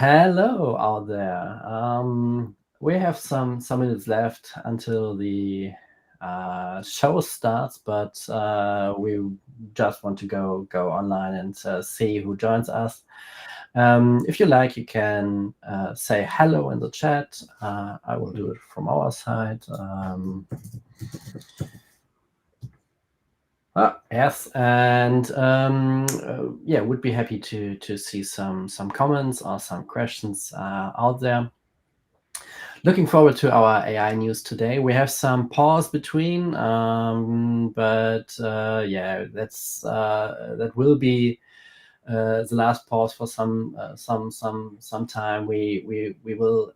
Hello out there. We have some minutes left until the show starts, but we just want to go online and see who joins us. If you like, you can say hello in the chat. I will do it from our side. Yes, and yeah, would be happy to see some comments or some questions out there. Looking forward to our AI news today. We have some pause between, but yeah, that will be the last pause for some time. We will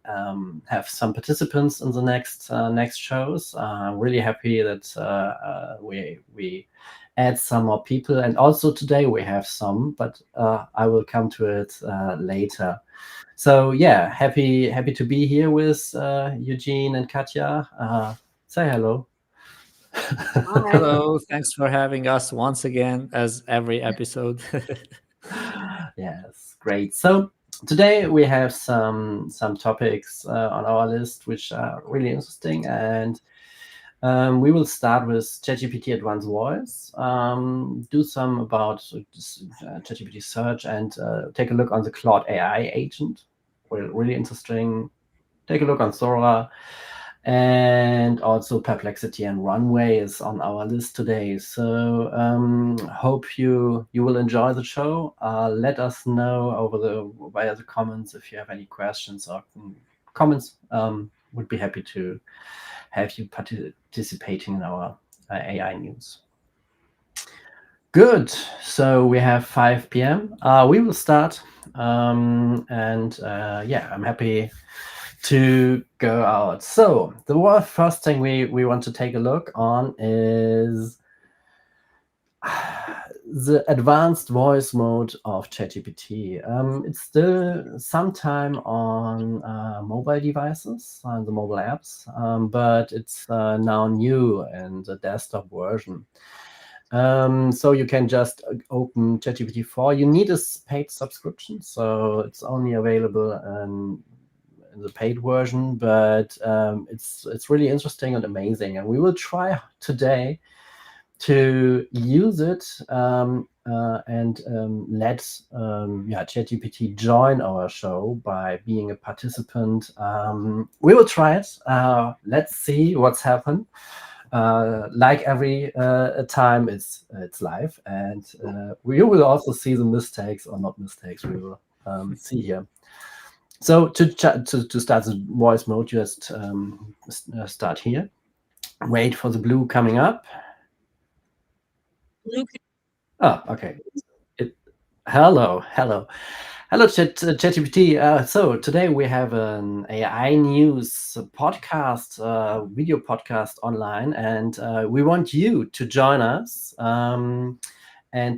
have some participants in the next shows. I'm really happy that we add some more people, and also today we have some, but I will come to it later. So yeah, happy to be here with Eugene and Katja. Say hello. Hi. Hello, thanks for having us once again, as every episode. Yes, great. So today we have some topics on our list which are really interesting, and we will start with ChatGPT Advanced Voice, do some about ChatGPT search, and take a look on the Claude AI agent. Really interesting. Take a look on Sora, and also Perplexity and Runway is on our list today. So hope you will enjoy the show. Let us know via the comments if you have any questions or comments. Would be happy to have you participating in our AI news. Good. So we have 5 p.m. We will start, and yeah, I'm happy to go out. So the first thing we want to take a look on is the advanced voice mode of ChatGPT. It's still sometime on mobile devices, on the mobile apps, but it's now new in the desktop version. So you can just open ChatGPT 4. You need a paid subscription, so it's only available in the paid version, but it's really interesting and amazing. And we will try today to use it and let ChatGPT join our show by being a participant. We will try it. Let's see what's happened. Like every time, it's live, and we will also see the mistakes or not mistakes. We will see here. So to start the voice mode, just start here. Wait for the blue coming up. Luke, Oh, okay. Hello, ChatGPT. So today we have an AI news podcast, video podcast online, and we want you to join us and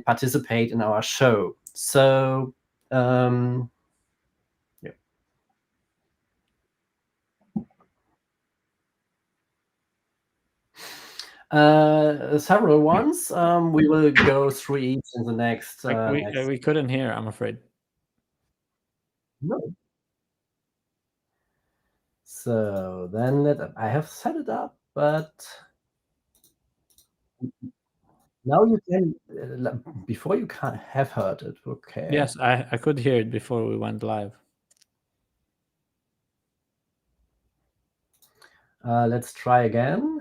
participate in our show. So yeah. Several ones. We will go through each in the next. we couldn't hear, I'm afraid. No. So then I have set it up, but now you can. Before you can't have heard it. Okay. Yes, I could hear it before we went live. Let's try again.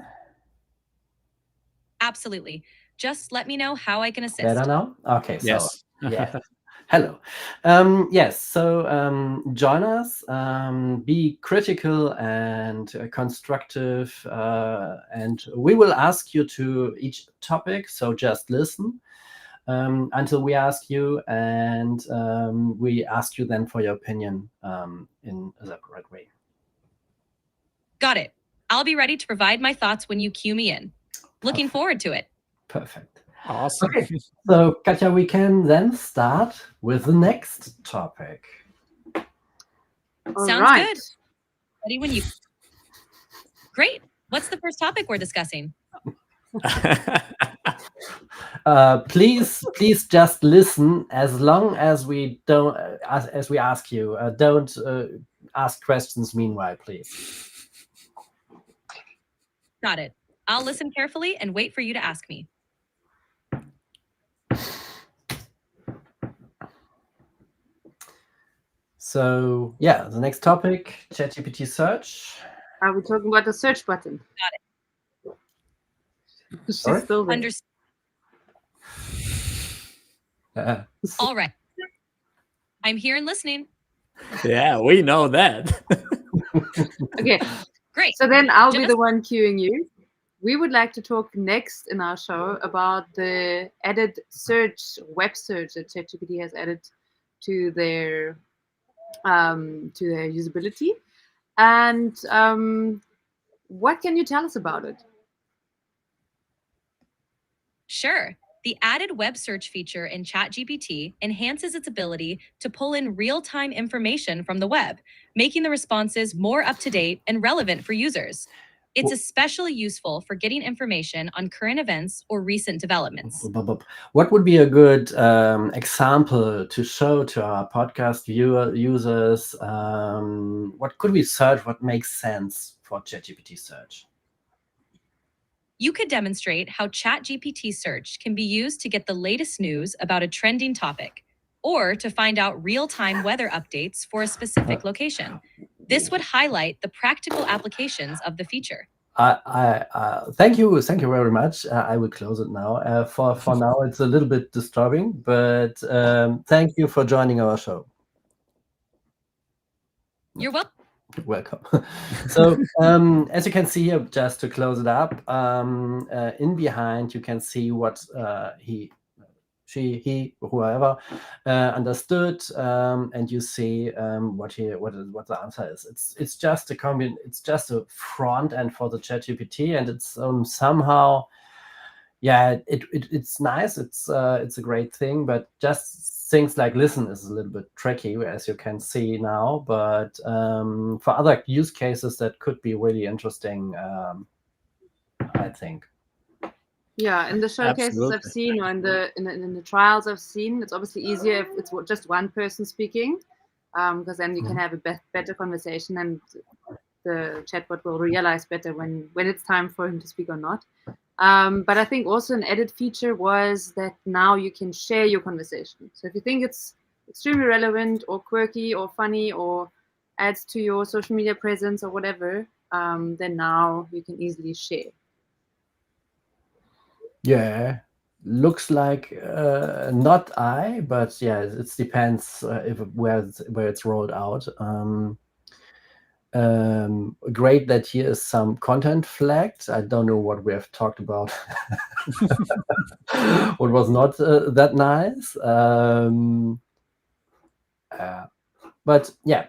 absolutely. Just let me know how I can assist. Better now? Okay, so Yes. yeah. Hello. Yes, so join us, be critical and constructive, and we will ask you to each topic, so just listen until we ask you, and we ask you then for your opinion in a separate way. Got it. I'll be ready to provide my thoughts when you cue me in. Looking forward to it. Perfect. Awesome. Okay, so Katja, we can then start with the next topic. Sounds good. Ready when you. Great. What's the first topic we're discussing? Please just listen as long as we don't as we ask you. Don't ask questions meanwhile, please. Got it. I'll listen carefully and wait for you to ask me. So yeah, the next topic, ChatGPT search. Are we talking about the search button? Got it. She's Sorry? still there. All right. I'm here and listening. Yeah, we know that. Okay, Great. so then I'll be Just- the one cueing you. We would like to talk next in our show about the added search, web search that ChatGPT has added to their usability. And what can you tell us about it? Sure. The added web search feature in ChatGPT enhances its ability to pull in real-time information from the web, making the responses more up-to-date and relevant for users. It's especially useful for getting information on current events or recent developments. What would be a good example to show to our podcast users? What could we search? What makes sense for ChatGPT search? You could demonstrate how ChatGPT search can be used to get the latest news about a trending topic, or to find out real-time weather updates for a specific location. This would highlight the practical applications of the feature. Thank you very much. I will close it now. For now, it's a little bit disturbing, but thank you for joining our show. You're welcome. Welcome. So as you can see here, just to close it up, in behind you can see what he, whoever understood, and you see what the answer is. It's just it's just a front end for the ChatGPT, and it's somehow, yeah, it's nice. It's a great thing, but just things like listen is a little bit tricky, as you can see now. But for other use cases, that could be really interesting, I think. Yeah, in the showcases Absolutely. I've seen, or in the trials I've seen, it's obviously easier if it's just one person speaking, because then you can have a better conversation, and the chatbot will realize better when it's time for him to speak or not. But I think also an added feature was that now you can share your conversation. So if you think it's extremely relevant or quirky or funny or adds to your social media presence or whatever, then now you can easily share. Yeah, looks like not but yeah, it depends where it's rolled out. Great that here is some content flagged. I don't know what we have talked about. What was not that nice. But yeah,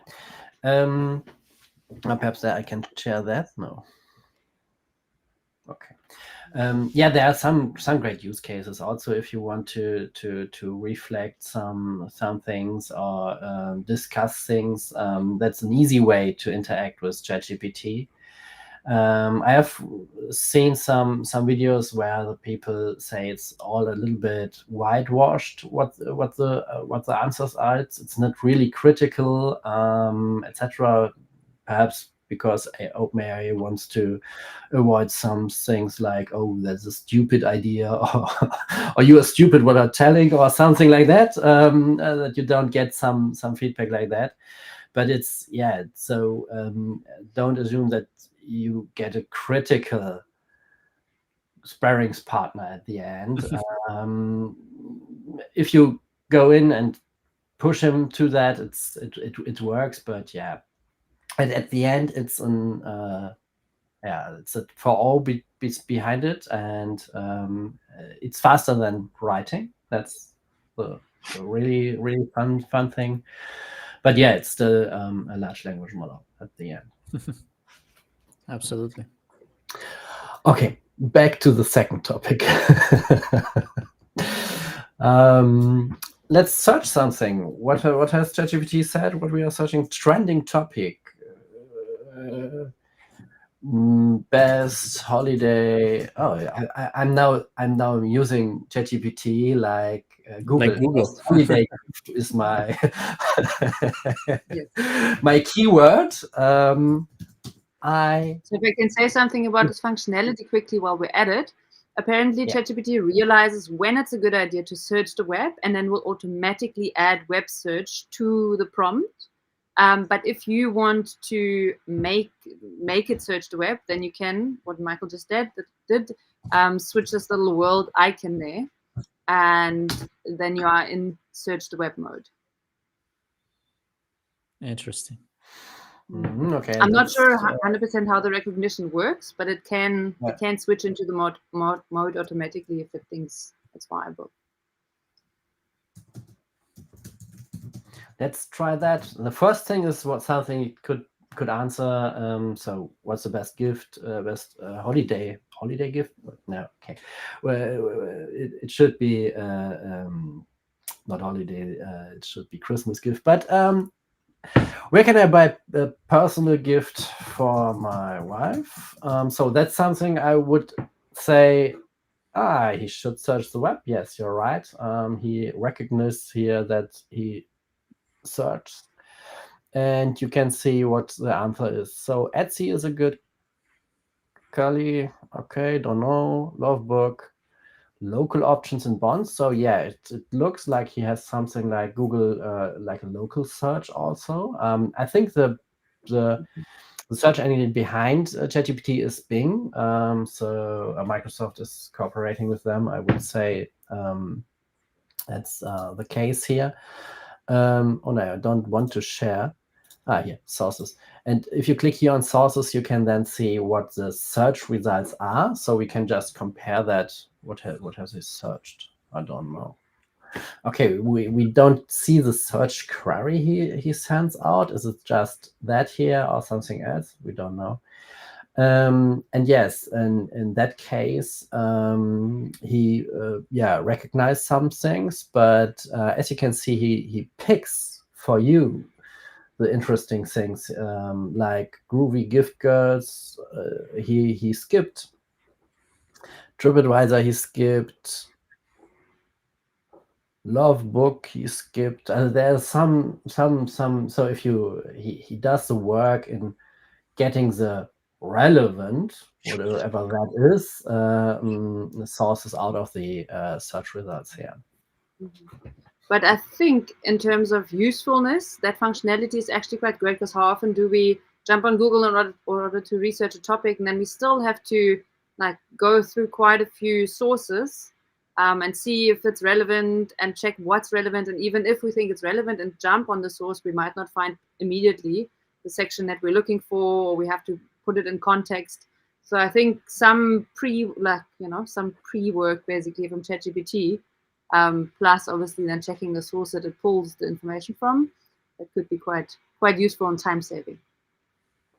perhaps I can share that. No. Okay. Yeah, there are some great use cases also if you want to reflect some things or discuss things. That's an easy way to interact with ChatGPT. I have seen some videos where the people say it's all a little bit whitewashed. What the answers are. It's not really critical, etc. Perhaps because OpenAI wants to avoid some things like, oh, that's a stupid idea, or you are stupid what I'm telling, or something like that, that you don't get some feedback like that. But it's, yeah, so don't assume that you get a critical sparrings partner at the end. If you go in and push him to that, it works, but yeah. And at the end, it's it's for all behind it, and it's faster than writing. That's the really fun thing. But yeah, it's still a large language model at the end. Absolutely. Okay, back to the second topic. Let's search something. What has ChatGPT said? What we are searching? Trending topic. Best holiday. Oh, I'm now using ChatGPT like Google. Like Google. Best holiday gift is my Yes. my keyword. So if I can say something about its functionality quickly while we're at it, apparently Yeah. ChatGPT realizes when it's a good idea to search the web and then will automatically add web search to the prompt. But if you want to make it search the web, then you can, what Michael just did, switch this little world icon there, and then you are in search the web mode. Interesting. Okay. I'm not that's, sure 100% how the recognition works, but it can switch into the mode automatically if it thinks it's viable. Let's try that. The first thing is something you could answer. So, what's the best gift? Best holiday gift? No. Okay. Well, it should be not holiday. It should be Christmas gift. But where can I buy a personal gift for my wife? So that's something I would say. He should search the web. Yes, you're right. He recognized here that he searched, and you can see what the answer is. So Etsy is a good curly. Okay, don't know. Love book. Local options and bonds. So yeah, it looks like he has something like Google, like a local search also. I think the search engine behind ChatGPT is Bing. So Microsoft is cooperating with them. I would say that's the case here. Oh no, I don't want to share. Here, sources. And if you click here on sources, you can then see what the search results are. So we can just compare that. What has he searched? I don't know. Okay, we don't see the search query he sends out. Is it just that here or something else? We don't know. And yes, and in that case, he recognized some things, but as you can see, he picks for you the interesting things, like groovy gift girls. He skipped TripAdvisor. He skipped Love book. He skipped. There's some. So if he does the work in getting the relevant, whatever that is, sources out of the search results here. But I think in terms of usefulness, that functionality is actually quite great, because how often do we jump on Google in order to research a topic, and then we still have to like go through quite a few sources and see if it's relevant and check what's relevant. And even if we think it's relevant and jump on the source, we might not find immediately the section that we're looking for, or we have to put it in context. So I think some pre-work basically from ChatGPT, plus obviously then checking the source that it pulls the information from, that could be quite useful and time saving.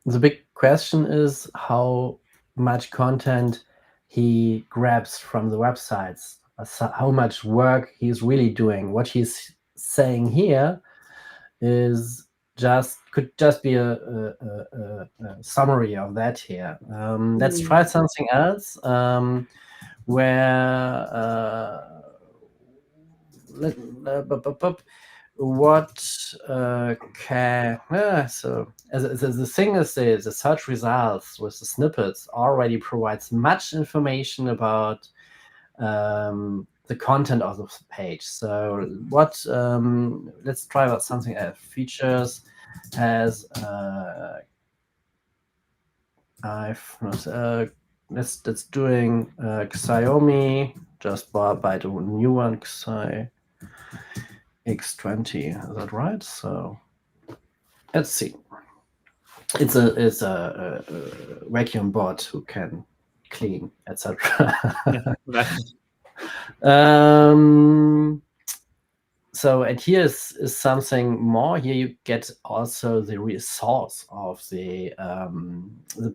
The big question is how much content he grabs from the websites, how much work he's really doing. What he's saying here could just be a summary of that here. Let's try something else, where what can so the thing is, the search results with the snippets already provides much information about the content of the page. So what let's try about something else. Features has that's doing Xiaomi, just buy the new one, Xi X20. Is that right? So let's see. It's a vacuum bot who can clean, etc. So, and here is something more. Here you get also the resource of the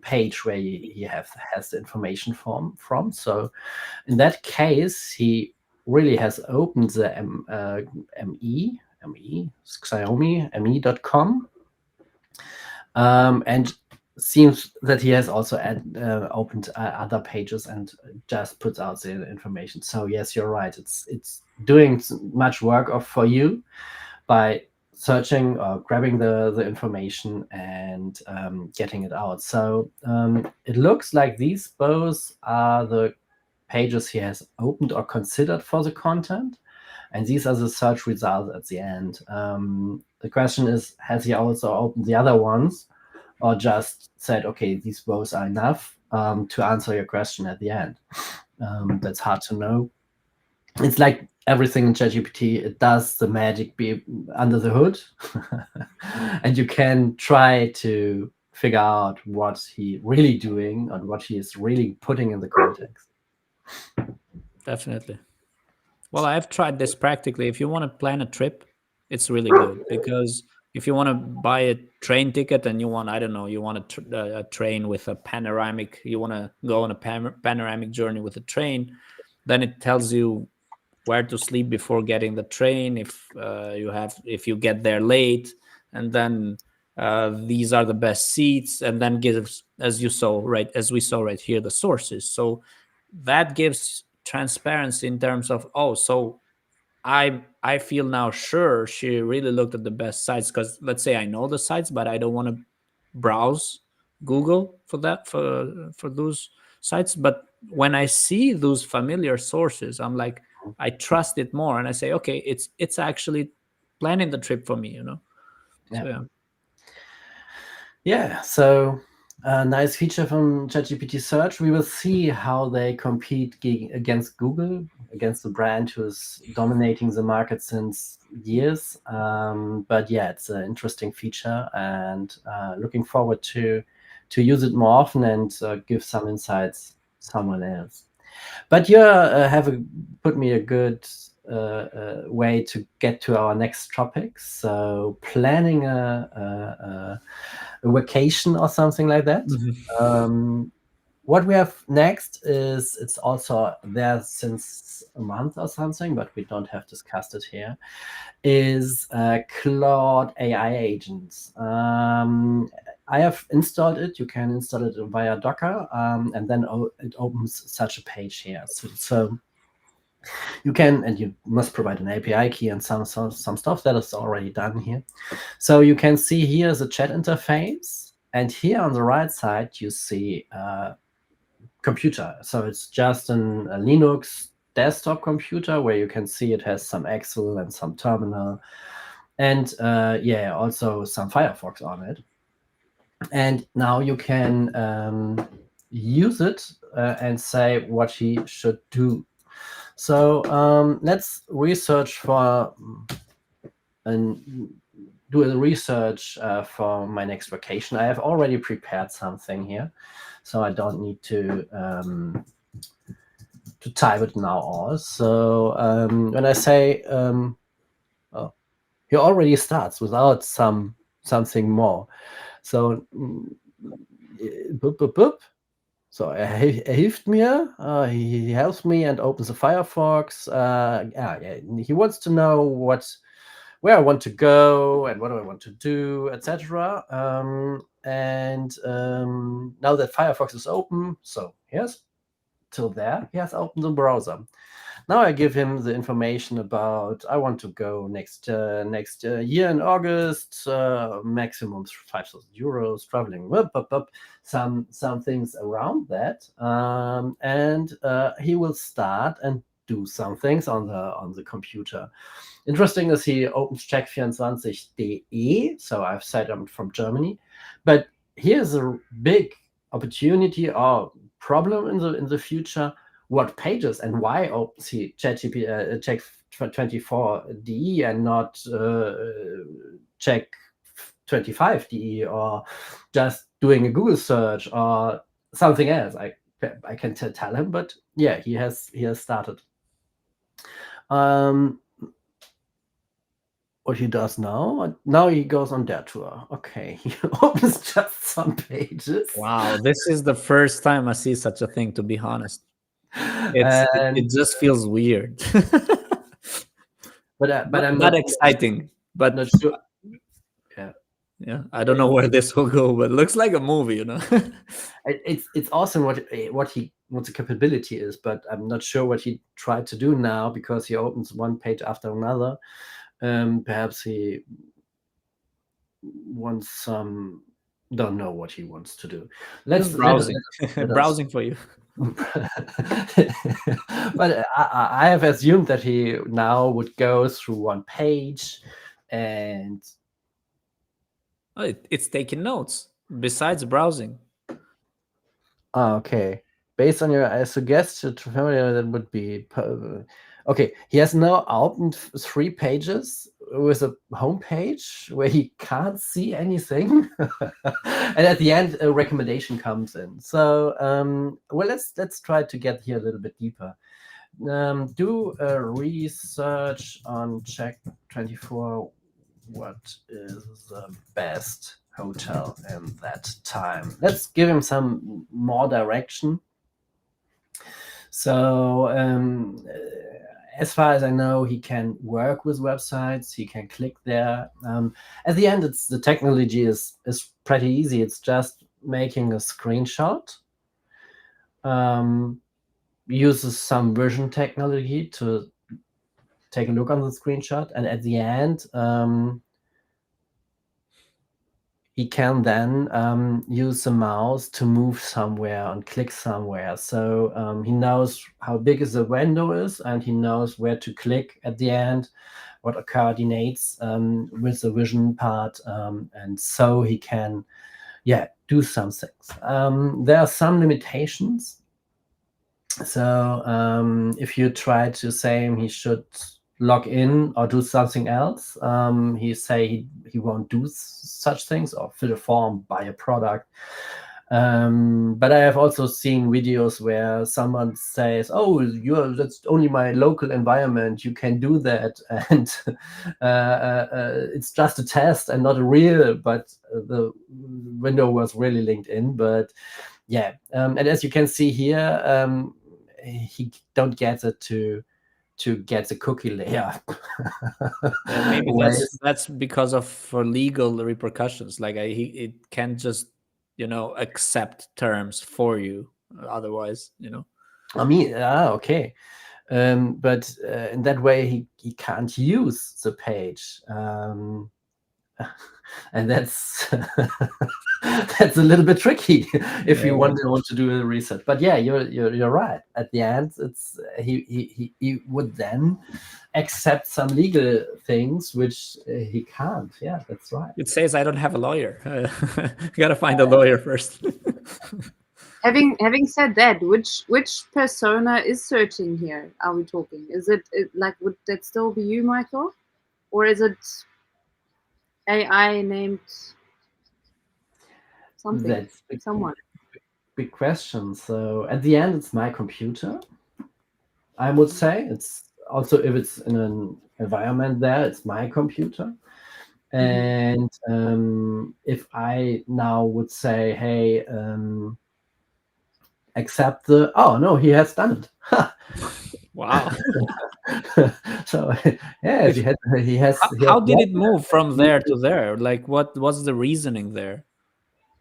page where he has the information from. So in that case, he really has opened the Xiaomi, me.com. And seems that he has also opened other pages and just puts out the information. So yes, you're right. It's doing much work for you by searching or grabbing the information and getting it out. So it looks like these both are the pages he has opened or considered for the content, and these are the search results at the end. The question is, has he also opened the other ones, or just said, okay, these both are enough to answer your question at the end? That's hard to know. It's like everything in ChatGPT, it does the magic be under the hood, and you can try to figure out what he really doing and what he is really putting in the context. Definitely. Well, I've tried this practically. If you want to plan a trip, it's really good, because if you want to buy a train ticket and you want, I don't know, you want a train with a panoramic, you want to go on a panoramic journey with a train, then it tells you where to sleep before getting the train, if you get there late, and then these are the best seats, and then gives, as we saw right here, the sources. So that gives transparency in terms of, so I feel now sure she really looked at the best sites, because let's say I know the sites, but I don't want to browse Google for those sites. But when I see those familiar sources, I'm like, I trust it more, and I say, okay, it's actually planning the trip for me, Yeah. So, yeah. So a nice feature from ChatGPT Search. We will see how they compete against Google, against the brand who's dominating the market since years. But yeah, it's an interesting feature, and looking forward to use it more often and give some insights someone else. But you have put me a good way to get to our next topic. So planning a vacation or something like that. What we have next is, it's also there since a month or something, but we don't have discussed it here, is Claude AI agents. I have installed it. You can install it via Docker, and then it opens such a page here. So you can, and you must provide an API key and some stuff that is already done here. So you can see here the chat interface, and here on the right side you see computer. So it's just a Linux desktop computer where you can see it has some Excel and some terminal, and yeah, also some Firefox on it. And now you can use it and say what he should do. So let's research for and do a research for my next vacation. I have already prepared something here, so I don't need to type it now all. So when I say, he already starts without something more. So boop, boop, boop. So hilft mir. He helps me and opens the Firefox. Yeah, he wants to know where I want to go and what do I want to do, etc. And now that Firefox is open, so yes, till there, he has opened the browser. Now I give him the information about, I want to go next year in August, maximum 5,000 euros, traveling, some things around that, and he will start and do some things on the computer. Interesting is he opens check24.de, so I've said I'm from Germany, but here's a big opportunity or problem in the future. What pages and why opens he check24.de and not check25.de, or just doing a Google search or something else? I can tell him, but yeah, he has started. What he does now he goes on their tour. Okay, he opens just some pages. Wow, this is the first time I see such a thing, to be honest. It just feels weird. but I'm not exciting, but not sure. Yeah, Yeah, I don't know where this will go, but it looks like a movie, you know. It's awesome what the capability is, but I'm not sure what he tried to do now, because he opens one page after another. Perhaps he wants some. Don't know what he wants to do. Just browsing, browsing for you. But I have assumed that he now would go through one page, and Oh, it's taking notes besides browsing. okay. Based on your suggested familiar, that would be okay. He has now opened 3 pages with a home page where he can't see anything, and at the end a recommendation comes in. So well, let's try to get here a little bit deeper. Do a research on Check24. What is the best hotel in that time? Let's give him some more direction. So as far as I know, he can work with websites. He can click there. At the end, the technology is pretty easy. It's just making a screenshot. Uses some vision technology to take a look on the screenshot, and at the end, he can then use the mouse to move somewhere and click somewhere. So he knows how big the window is, and he knows where to click at the end, what are coordinates with the vision part, and so he can, do some things. There are some limitations. So if you try to say he should log in or do something else, he say he won't do such things, or fill a form, buy a product. But I have also seen videos where someone says, "Oh, that's only my local environment. You can do that, and it's just a test and not a real." But the window was really linked in. But and as you can see here, he don't get it to get the cookie layer. Maybe that's because of for legal repercussions. Like it can't just accept terms for you. Otherwise, I mean, okay. But in that way, he can't use the page. And that's that's a little bit tricky if you want to do a research. But you're right. At the end, it's he would then accept some legal things which he can't. Yeah, that's right. It says I don't have a lawyer. You gotta find a lawyer first. Having said that, which persona is searching here? Are we talking? Is it like, would that still be you, Michael, or is it AI named something? That's someone. Big question. So at the end, it's my computer. I would say it's also, if it's in an environment there, it's my computer. And if I now would say, "Hey, accept the," oh no, he has done it. Wow. So he has. How did it move from there to there? Like, what was the reasoning there?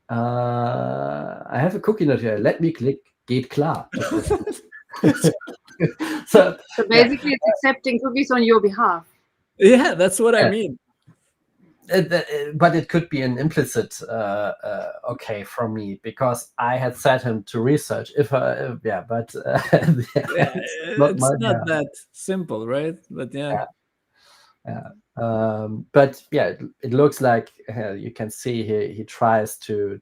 I have a cookie note here. Let me click Geht klar. So basically, it's accepting cookies on your behalf. Yeah, that's what I mean. But it could be an implicit okay from me, because I had set him to research. But it's not that simple, right? But but it looks like you can see he tries to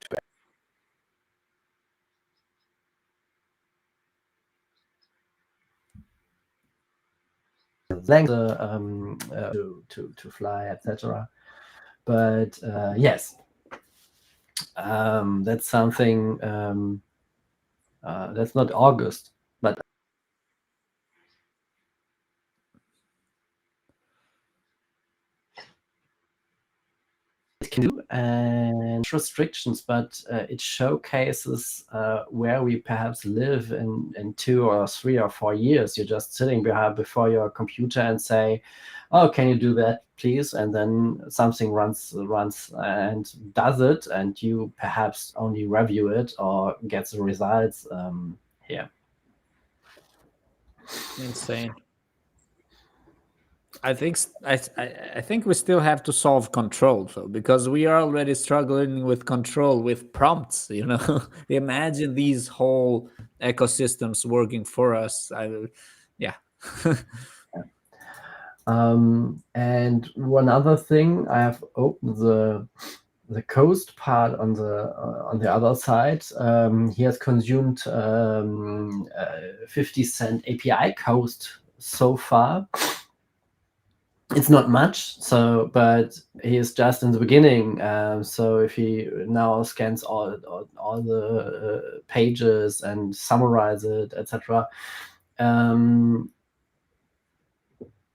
length to fly, etc. But yes, that's something that's not August, but can do and restrictions, but it showcases where we perhaps live in 2 or 3 or 4 years. You're just sitting before your computer and say, "Oh, can you do that, please?" And then something runs and does it, and you perhaps only review it or get the results here. Insane. I think we still have to solve control, though, because we are already struggling with control with prompts. Imagine these whole ecosystems working for us. Yeah. And one other thing, I have opened the Coast part on the other side. He has consumed 50 cent API Coast so far. It's not much, but he is just in the beginning. So if he now scans all the pages and summarize it, etc.,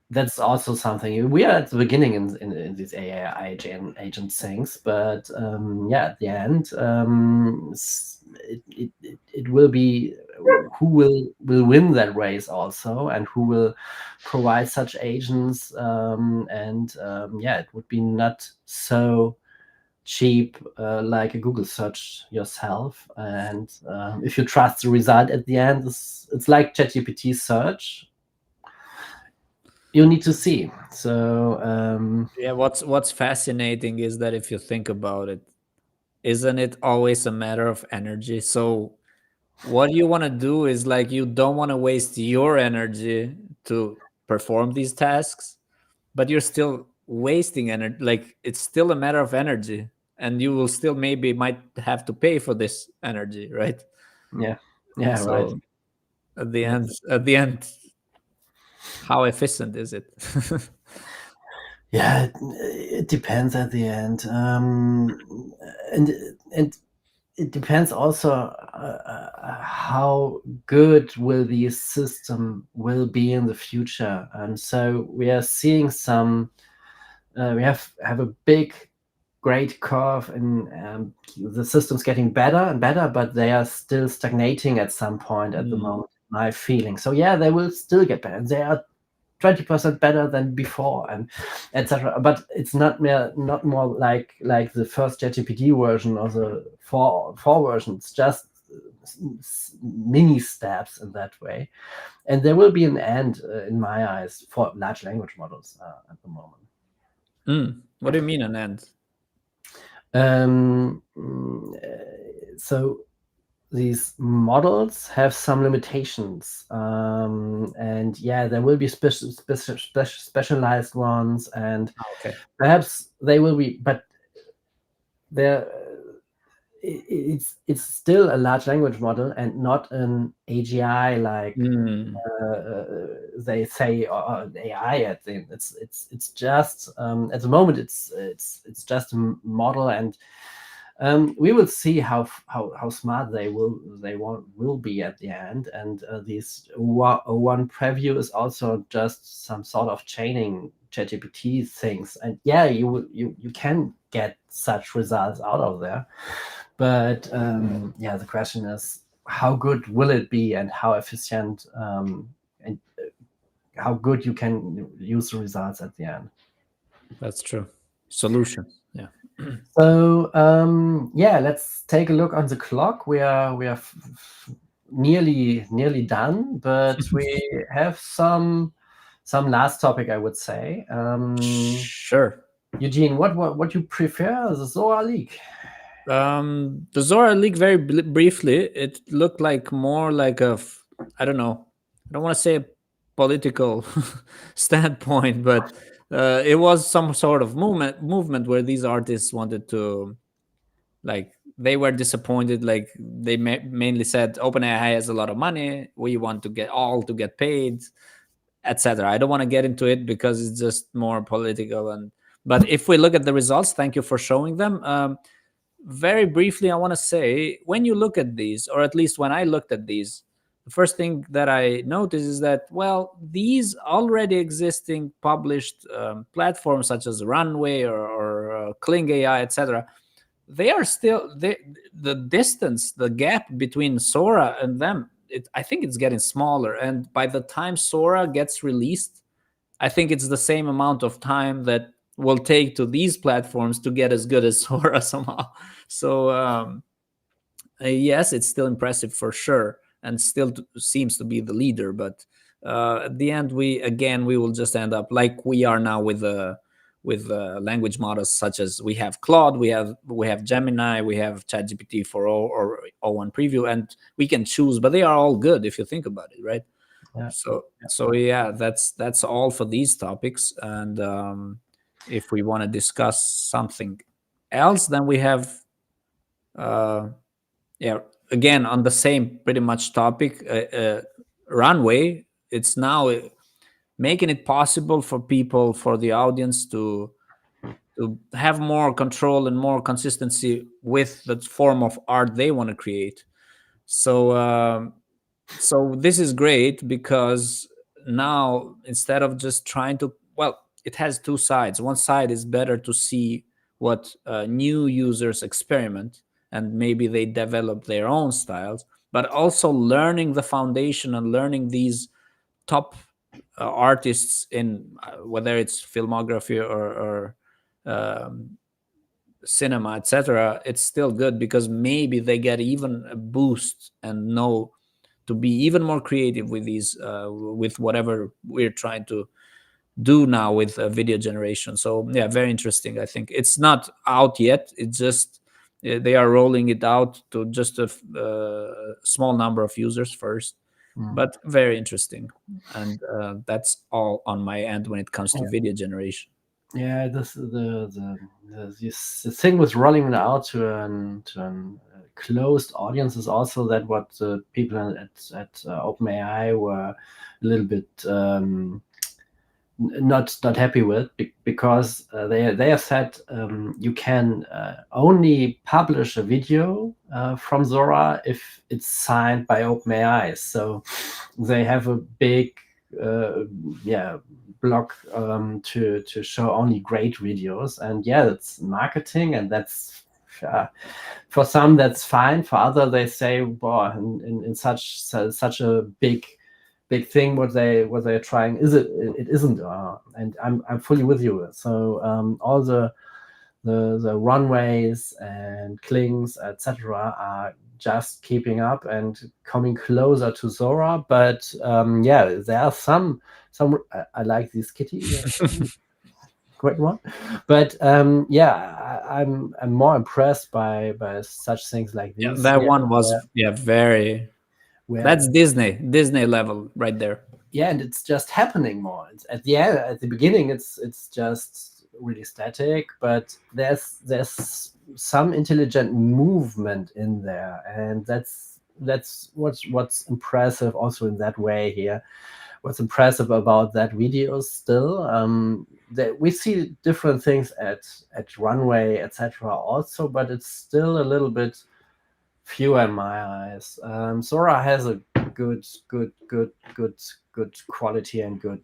that's also something. We are at the beginning in these AI agent things, but at the end, it will be who will win that race also, and who will provide such agents. It would be not so cheap like a Google search yourself. And if you trust the result at the end, it's like ChatGPT search. You need to see. So what's fascinating is that if you think about it, isn't it always a matter of energy? So what you want to do is, like, you don't want to waste your energy to perform these tasks, but you're still wasting energy. Like, it's still a matter of energy, and you will still might have to pay for this energy, right? Yeah, So right. At the end, how efficient is it? Yeah, it depends at the end, and it depends also how good will the system will be in the future. And so we are seeing some. We have a big, great curve, and the system's getting better and better, but they are still stagnating at some point at the moment. My feeling. So yeah, they will still get better. They are 20% better than before, and etc. But it's not more like the first ChatGPT version or the 4 version. It's just mini steps in that way, and there will be an end, in my eyes, for large language models at the moment. What do you mean an end? So these models have some limitations, and there will be specialized ones, and perhaps they will be, but it's still a large language model and not an AGI like they say, or AI. I think it's just at the moment it's just a model, and we will see how smart they will be at the end. And this one preview is also just some sort of chaining ChatGPT things, and you can get such results out of there. But the question is, how good will it be, and how efficient, and how good you can use the results at the end. That's true. Solution. Yeah. So let's take a look on the clock. We are nearly done, but we have some last topic, I would say. Sure. Eugene, what you prefer, the Zora leak? The Zora leak, very briefly, it looked like more like I don't know. I don't want to say a political standpoint, but it was some sort of movement where these artists wanted to, like, they were disappointed. Like, they mainly said OpenAI has a lot of money. We want to get paid, etc. I don't want to get into it because it's just more political. But if we look at the results, thank you for showing them. Very briefly, I want to say, when you look at these, or at least when I looked at these, the first thing that I noticed is that, well, these already existing published platforms such as Runway or Kling AI, etc. They are still the distance, the gap between Sora and them. I think it's getting smaller, and by the time Sora gets released, I think it's the same amount of time that will take to these platforms to get as good as Sora somehow. So yes, it's still impressive for sure, and still seems to be the leader. But at the end, we will just end up like we are now with language models such as we have Claude, we have Gemini, we have ChatGPT 4o or O1 Preview, and we can choose, but they are all good if you think about it, right? Yeah. So yeah, that's all for these topics. And if we want to discuss something else, then we have again on the same pretty much topic, Runway. It's now making it possible for people, for the audience, to have more control and more consistency with the form of art they want to create. So this is great, because now instead of just trying to, well, it has two sides. One side is better to see what new users experiment, and maybe they develop their own styles, but also learning the foundation and learning these top artists in whether it's filmography or cinema, etc. It's still good, because maybe they get even a boost and know to be even more creative with these with whatever we're trying to do now with video generation. So yeah, very interesting. I think it's not out yet. It's just they are rolling it out to just a small number of users first. But very interesting. And that's all on my end when it comes to video generation. Yeah, this the thing with rolling it out to an closed audience is also that what the people at OpenAI were a little bit not happy with, because they have said you can only publish a video from Sora if it's signed by OpenAI. So they have a big block to show only great videos, and that's marketing, and that's for some that's fine. For others, they say, "Boy, in such a big thing, what they're trying it isn't." And I'm fully with you. So all the runways and Klings, etc., are just keeping up and coming closer to Sora. But there are some. I like this kitty. Great one. But I'm more impressed by such things like these. Yeah, that one was very. That's Disney level right there. Yeah, and it's just happening more. It's at the beginning, it's just really static, but there's some intelligent movement in there, and that's what's impressive also in that way here. What's impressive about that video still, that we see different things at Runway, etc. also, but it's still a little bit few in my eyes. Sora has a good quality and good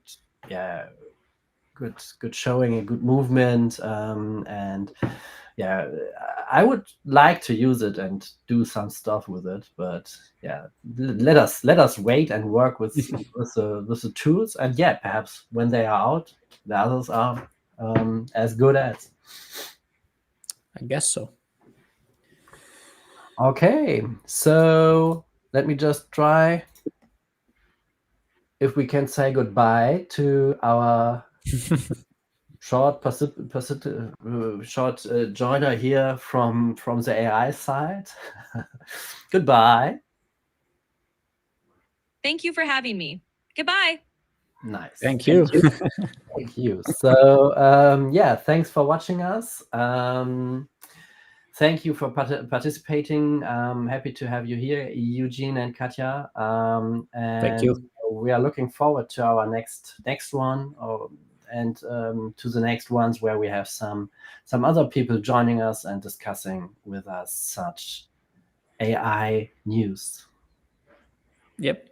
showing and good movement, and I would like to use it and do some stuff with it, but let us wait and work with the tools, and perhaps when they are out, the others are as good as. I guess so. Okay, so let me just try if we can say goodbye to our short joiner here from the AI side. Goodbye. Thank you for having me. Goodbye. Nice. Thank you. Thank you. So thanks for watching us. Thank you for participating. Happy to have you here, Eugene and Katja. And thank you. We are looking forward to our next one, and to the next ones where we have some other people joining us and discussing with us such AI news. Yep.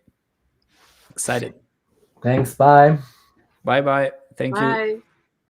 Excited. Thanks. Bye. Bye. Thank you. Bye.